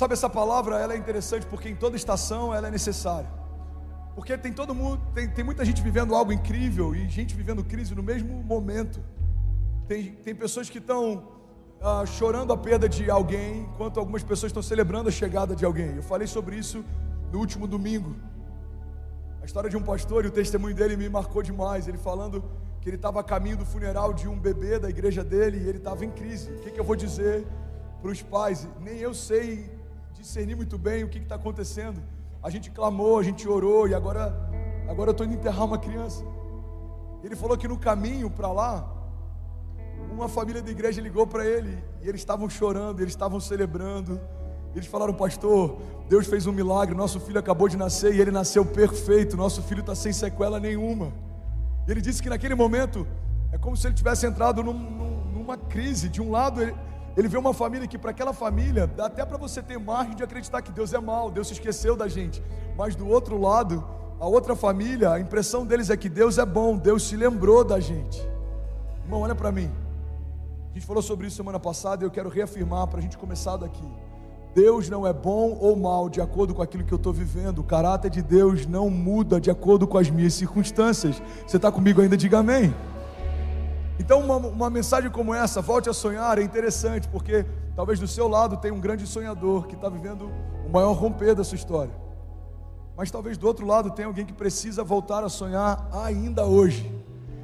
Sabe, essa palavra, ela é interessante porque em toda estação ela é necessária. Porque tem todo mundo, tem muita gente vivendo algo incrível e gente vivendo crise no mesmo momento. Tem pessoas que estão chorando a perda de alguém, enquanto algumas pessoas estão celebrando a chegada de alguém. Eu falei sobre isso no último domingo. A história de um pastor e o testemunho dele me marcou demais. Ele falando que ele estava a caminho do funeral de um bebê da igreja dele e ele estava em crise. O que eu vou dizer para os pais? Nem eu sei discernir muito bem o que está acontecendo. A gente clamou, a gente orou e agora eu estou indo enterrar uma criança. Ele falou que no caminho para lá, uma família da igreja ligou para ele e eles estavam chorando, eles estavam celebrando. Eles falaram: pastor, Deus fez um milagre, nosso filho acabou de nascer e ele nasceu perfeito, nosso filho está sem sequela nenhuma. E ele disse que naquele momento é como se ele tivesse entrado numa crise. De um lado ele vê uma família que, para aquela família, dá até para você ter margem de acreditar que Deus é mau, Deus se esqueceu da gente. Mas do outro lado, a outra família, a impressão deles é que Deus é bom, Deus se lembrou da gente. Irmão, olha para mim. A gente falou sobre isso semana passada e eu quero reafirmar para a gente começar daqui. Deus não é bom ou mal de acordo com aquilo que eu estou vivendo. O caráter de Deus não muda de acordo com as minhas circunstâncias. Você está comigo ainda? Diga amém. Então uma mensagem como essa, volte a sonhar, é interessante, porque talvez do seu lado tenha um grande sonhador que está vivendo o maior romper da sua história. Mas talvez do outro lado tenha alguém que precisa voltar a sonhar ainda hoje.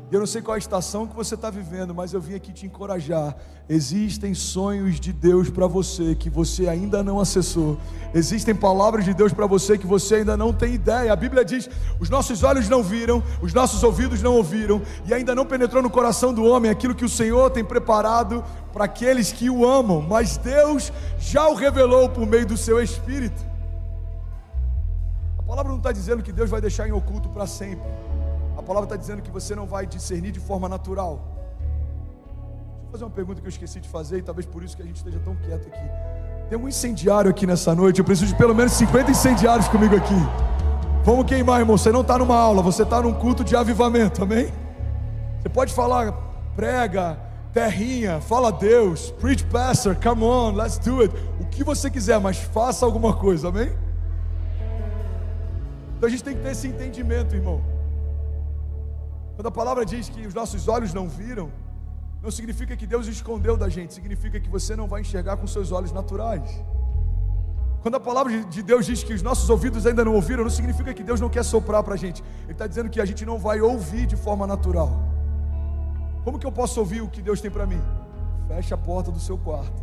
E eu não sei qual a estação que você está vivendo, mas eu vim aqui te encorajar. Existem sonhos de Deus para você que você ainda não acessou. Existem palavras de Deus para você que você ainda não tem ideia. A Bíblia diz: os nossos olhos não viram, os nossos ouvidos não ouviram, e ainda não penetrou no coração do homem aquilo que o Senhor tem preparado para aqueles que o amam. Mas Deus já o revelou por meio do seu Espírito. A palavra não está dizendo que Deus vai deixar em oculto para sempre. A palavra está dizendo que você não vai discernir de forma natural. Deixa eu fazer uma pergunta que eu esqueci de fazer, e talvez por isso que a gente esteja tão quieto aqui. Tem um incendiário aqui nessa noite. Eu preciso de pelo menos 50 incendiários comigo aqui. Vamos queimar, irmão. Você não está numa aula, você está num culto de avivamento, amém? Você pode falar, prega, terrinha, fala Deus, preach pastor, come on, let's do it. O que você quiser, mas faça alguma coisa, amém? Então a gente tem que ter esse entendimento, irmão. Quando a palavra diz que os nossos olhos não viram, não significa que Deus escondeu da gente, significa que você não vai enxergar com seus olhos naturais. Quando a palavra de Deus diz que os nossos ouvidos ainda não ouviram, não significa que Deus não quer soprar para a gente. Ele está dizendo que a gente não vai ouvir de forma natural. Como que eu posso ouvir o que Deus tem para mim? Feche a porta do seu quarto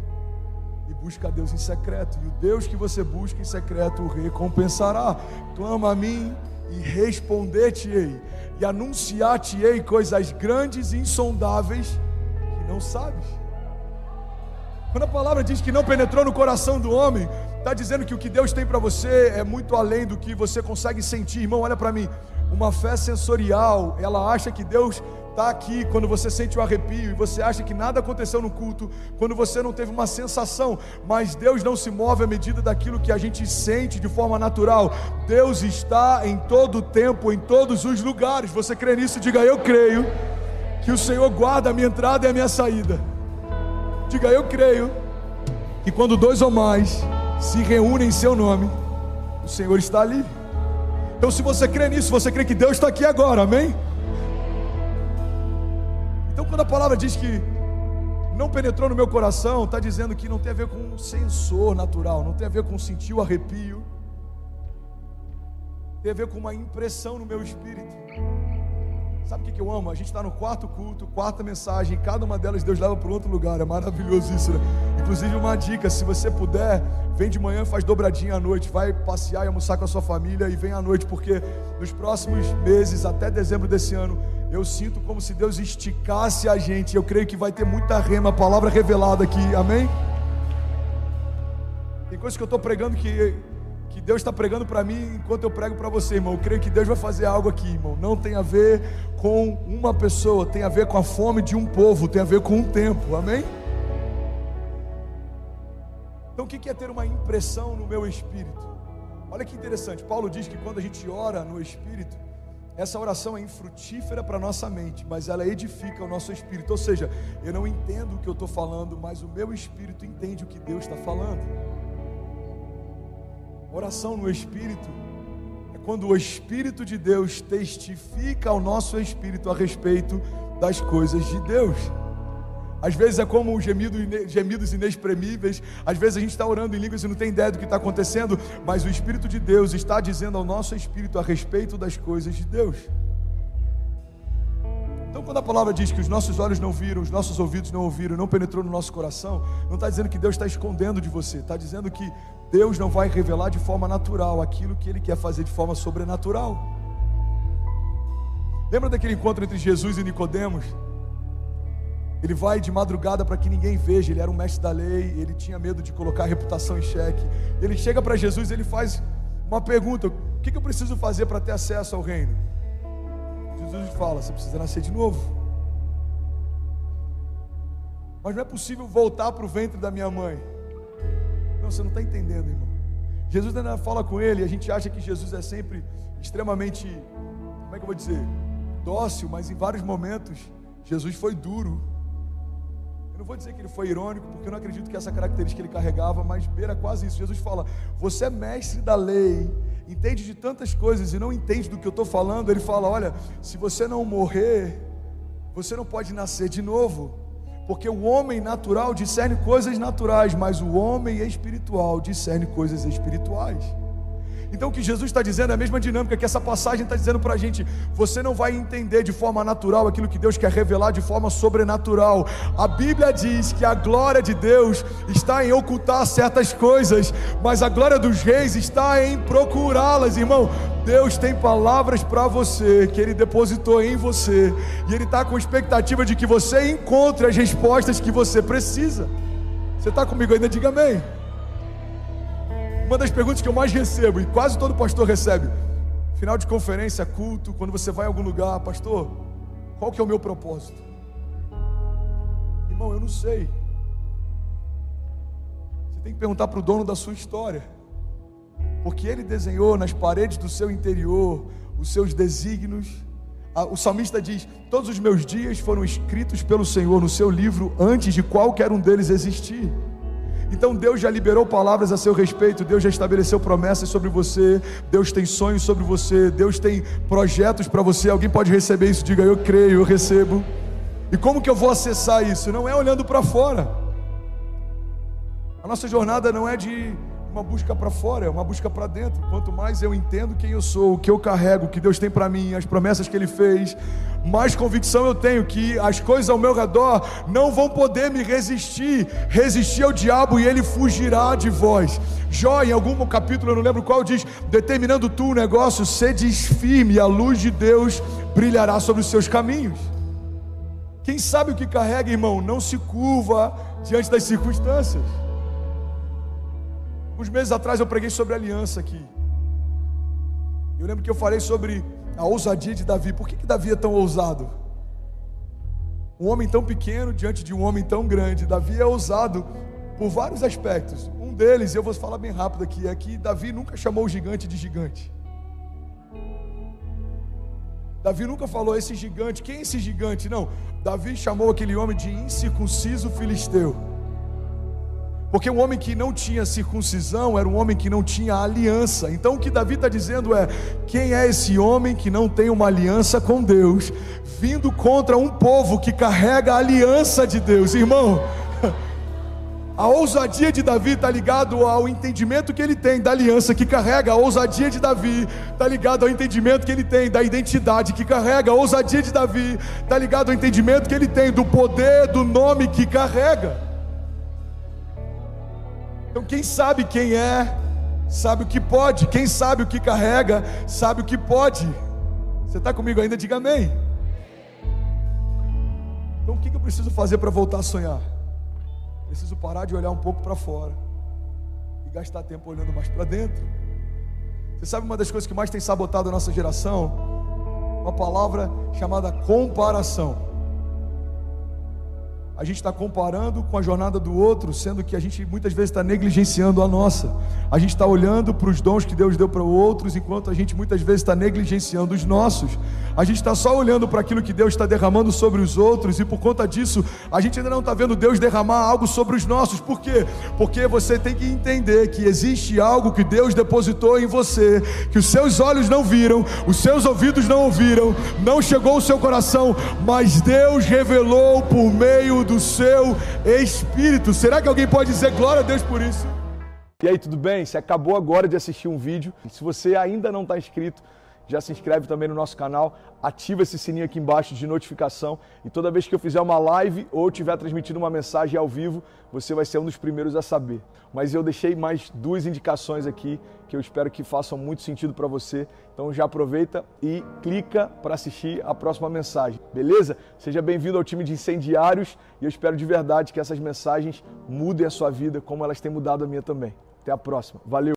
e busca a Deus em secreto, e o Deus que você busca em secreto o recompensará. Clama a mim e responder-te-ei, e anunciar-te-ei coisas grandes e insondáveis que não sabes. Quando a palavra diz que não penetrou no coração do homem, está dizendo que o que Deus tem para você é muito além do que você consegue sentir. Irmão, olha para mim. Uma fé sensorial, ela acha que Deus está aqui quando você sente o arrepio, e você acha que nada aconteceu no culto quando você não teve uma sensação. Mas Deus não se move à medida daquilo que a gente sente de forma natural. Deus está em todo o tempo, em todos os lugares. Você crê nisso? Diga: eu creio que o Senhor guarda a minha entrada e a minha saída. Diga: eu creio que quando dois ou mais se reúnem em seu nome, o Senhor está ali. Então, se você crê nisso, você crê que Deus está aqui agora, amém? Então, quando a palavra diz que não penetrou no meu coração, está dizendo que não tem a ver com um sensor natural, não tem a ver com sentir o arrepio, tem a ver com uma impressão no meu espírito. Sabe o que eu amo? A gente está no quarto culto, quarta mensagem, cada uma delas Deus leva para outro lugar. É maravilhoso isso, né? Inclusive, uma dica: se você puder, vem de manhã, faz dobradinha à noite, vai passear e almoçar com a sua família, e vem à noite, porque nos próximos meses, até dezembro desse ano, eu sinto como se Deus esticasse a gente. Eu creio que vai ter muita rema, palavra revelada aqui, amém? Tem coisas que eu estou pregando que Deus está pregando para mim enquanto eu prego para você, irmão. Eu creio que Deus vai fazer algo aqui, irmão. Não tem a ver com uma pessoa, tem a ver com a fome de um povo, tem a ver com um tempo, amém? Então, o que é ter uma impressão no meu espírito? Olha que interessante, Paulo diz que quando a gente ora no espírito, essa oração é infrutífera para a nossa mente, mas ela edifica o nosso espírito. Ou seja, eu não entendo o que eu estou falando, mas o meu espírito entende o que Deus está falando. Oração no Espírito é quando o Espírito de Deus testifica ao nosso espírito a respeito das coisas de Deus. Às vezes é como gemidos inexprimíveis. Às vezes a gente está orando em línguas e não tem ideia do que está acontecendo, mas o Espírito de Deus está dizendo ao nosso espírito a respeito das coisas de Deus. Então, quando a palavra diz que os nossos olhos não viram, os nossos ouvidos não ouviram, não penetrou no nosso coração, não está dizendo que Deus está escondendo de você, está dizendo que Deus não vai revelar de forma natural aquilo que Ele quer fazer de forma sobrenatural. Lembra daquele encontro entre Jesus e Nicodemos? Ele vai de madrugada para que ninguém veja. Ele era um mestre da lei, ele tinha medo de colocar a reputação em xeque. Ele chega para Jesus e ele faz uma pergunta: o que eu preciso fazer para ter acesso ao reino? Jesus fala: você precisa nascer de novo. Mas não é possível voltar para o ventre da minha mãe. Não, você não está entendendo, irmão. Jesus ainda fala com ele, e a gente acha que Jesus é sempre extremamente, como é que eu vou dizer, dócil, mas em vários momentos Jesus foi duro. Eu não vou dizer que ele foi irônico, porque eu não acredito que essa característica ele carregava, mas beira quase isso. Jesus fala: você é mestre da lei, entende de tantas coisas e não entende do que eu estou falando. Ele fala: olha, se você não morrer, você não pode nascer de novo, porque o homem natural discerne coisas naturais, mas o homem espiritual discerne coisas espirituais. Então o que Jesus está dizendo é a mesma dinâmica que essa passagem está dizendo para a gente. Você não vai entender de forma natural aquilo que Deus quer revelar de forma sobrenatural. A Bíblia diz que a glória de Deus está em ocultar certas coisas, mas a glória dos reis está em procurá-las, irmão. Deus tem palavras para você, que Ele depositou em você, e Ele está com expectativa de que você encontre as respostas que você precisa. Você está comigo ainda? Diga amém. Uma das perguntas que eu mais recebo, e quase todo pastor recebe, final de conferência, culto, quando você vai em algum lugar: pastor, qual que é o meu propósito? Irmão, eu não sei. Você tem que perguntar para o dono da sua história, porque Ele desenhou nas paredes do seu interior os seus desígnios. O salmista diz: todos os meus dias foram escritos pelo Senhor no seu livro antes de qualquer um deles existir. Então Deus já liberou palavras a seu respeito, Deus já estabeleceu promessas sobre você, Deus tem sonhos sobre você, Deus tem projetos para você. Alguém pode receber isso? Diga: eu creio, eu recebo. E como que eu vou acessar isso? Não é olhando para fora. A nossa jornada não é de uma busca para fora, é uma busca para dentro. Quanto mais eu entendo quem eu sou, o que eu carrego, o que Deus tem para mim, as promessas que Ele fez, mais convicção eu tenho que as coisas ao meu redor não vão poder me resistir ao diabo, e ele fugirá de vós. Jó, em algum capítulo, eu não lembro qual, diz: determinando tu o negócio, sedes firme, e a luz de Deus brilhará sobre os seus caminhos. Quem sabe o que carrega, irmão, não se curva diante das circunstâncias. Uns meses atrás eu preguei sobre aliança aqui. Eu lembro que eu falei sobre a ousadia de Davi. Por que Davi é tão ousado? Um homem tão pequeno diante de um homem tão grande. Davi é ousado por vários aspectos. Um deles, eu vou falar bem rápido aqui, é que Davi nunca chamou o gigante de gigante. Davi nunca falou: esse gigante, quem é esse gigante? Não, Davi chamou aquele homem de incircunciso filisteu. Porque um homem que não tinha circuncisão era um homem que não tinha aliança. Então o que Davi está dizendo é: quem é esse homem que não tem uma aliança com Deus, vindo contra um povo que carrega a aliança de Deus? Irmão, a ousadia de Davi está ligado ao entendimento que ele tem da aliança que carrega. A ousadia de Davi está ligado ao entendimento que ele tem da identidade que carrega. A ousadia de Davi está ligado ao entendimento que ele tem do poder do nome que carrega. Então quem sabe quem é, sabe o que pode. Quem sabe o que carrega, sabe o que pode. Você está comigo ainda? Diga amém. Então o que eu preciso fazer para voltar a sonhar? Preciso parar de olhar um pouco para fora e gastar tempo olhando mais para dentro. Você sabe uma das coisas que mais tem sabotado a nossa geração? Uma palavra chamada comparação. a gente está comparando com a jornada do outro, sendo que a gente muitas vezes está negligenciando a nossa. A gente está olhando para os dons que Deus deu para outros, enquanto a gente muitas vezes está negligenciando os nossos. A gente está só olhando para aquilo que Deus está derramando sobre os outros, e por conta disso, a gente ainda não está vendo Deus derramar algo sobre os nossos. Por quê? Porque você tem que entender que existe algo que Deus depositou em você, que os seus olhos não viram, os seus ouvidos não ouviram, não chegou ao seu coração, mas Deus revelou por meio do seu Espírito. Será que alguém pode dizer glória a Deus por isso? E aí, tudo bem? Você acabou agora de assistir um vídeo. Se você ainda não está inscrito, já se inscreve também no nosso canal, ativa esse sininho aqui embaixo de notificação, e toda vez que eu fizer uma live ou estiver transmitindo uma mensagem ao vivo, você vai ser um dos primeiros a saber. Mas eu deixei mais 2 indicações aqui que eu espero que façam muito sentido para você. Então já aproveita e clica para assistir a próxima mensagem, beleza? Seja bem-vindo ao time de incendiários, e eu espero de verdade que essas mensagens mudem a sua vida como elas têm mudado a minha também. Até a próxima. Valeu!